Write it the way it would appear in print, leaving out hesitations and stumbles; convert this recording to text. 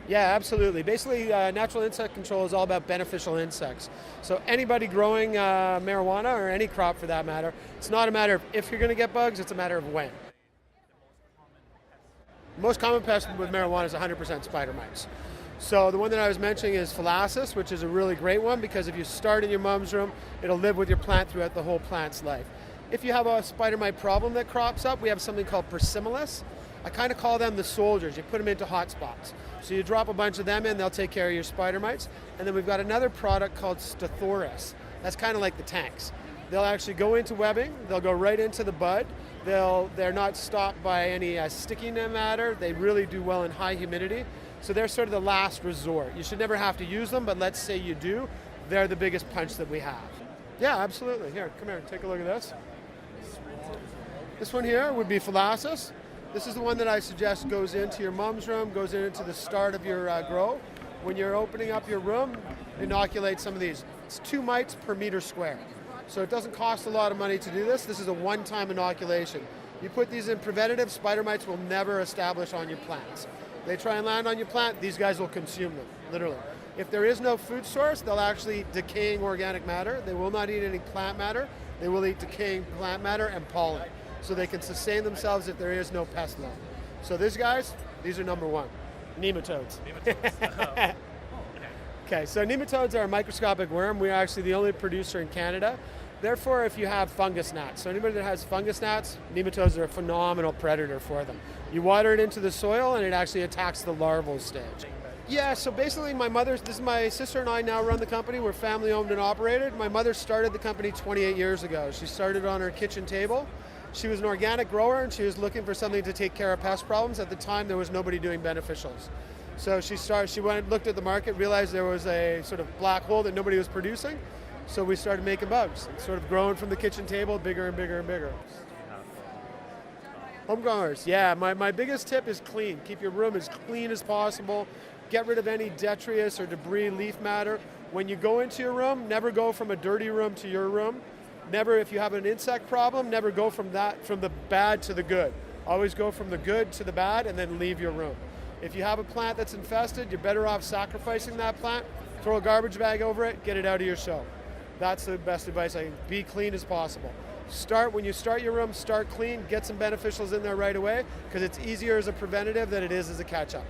Yeah, absolutely. Basically, natural insect control is all about beneficial insects. So anybody growing marijuana or any crop for that matter, it's not a matter of if you're going to get bugs, it's a matter of when. The most common pest with marijuana is 100% spider mites. So the one that I was mentioning is phalasis, which is a really great one because if you start in your mom's room, it'll live with your plant throughout the whole plant's life. If you have a spider mite problem that crops up, we have something called persimilis. I kind of call them the soldiers. You put them into hot spots. So you drop a bunch of them in, they'll take care of your spider mites. And then we've got another product called Stothoris. That's kind of like the tanks. They'll actually go into webbing, they'll go right into the bud. They're not stopped by any sticky matter. They really do well in high humidity. So they're sort of the last resort. You should never have to use them, but let's say you do, they're the biggest punch that we have. Yeah, absolutely. Here, come here, take a look at this. This one here would be phalasis. This is the one that I suggest goes into your mom's room, goes into the start of your grow. When you're opening up your room, inoculate some of these. It's 2 mites per meter square. So it doesn't cost a lot of money to do this. This is a one-time inoculation. You put these in preventative, spider mites will never establish on your plants. They try and land on your plant, these guys will consume them, literally. If there is no food source, they'll actually decaying organic matter. They will not eat any plant matter. They will eat decaying plant matter and pollen. So they can sustain themselves if there is no pest load. So these guys, these are number 1. Nematodes. Nematodes. Okay, so nematodes are a microscopic worm. We're actually the only producer in Canada. Therefore, if you have fungus gnats, so anybody that has fungus gnats, nematodes are a phenomenal predator for them. You water it into the soil and it actually attacks the larval stage. Yeah, so basically this is my sister and I now run the company. We're family owned and operated. My mother started the company 28 years ago. She started on her kitchen table. She was an organic grower and she was looking for something to take care of pest problems. At the time, there was nobody doing beneficials. So she went, looked at the market, realized there was a sort of black hole that nobody was producing. So we started making bugs. It's sort of growing from the kitchen table, bigger and bigger and bigger. Homegrowers, yeah, my biggest tip is clean. Keep your room as clean as possible. Get rid of any detritus or debris, leaf matter. When you go into your room, never go from a dirty room to your room. Never, if you have an insect problem, never go from the bad to the good. Always go from the good to the bad and then leave your room. If you have a plant that's infested, you're better off sacrificing that plant, throw a garbage bag over it, get it out of your show. That's the best advice. Be clean as possible. When you start your room, start clean, get some beneficials in there right away, because it's easier as a preventative than it is as a catch-up.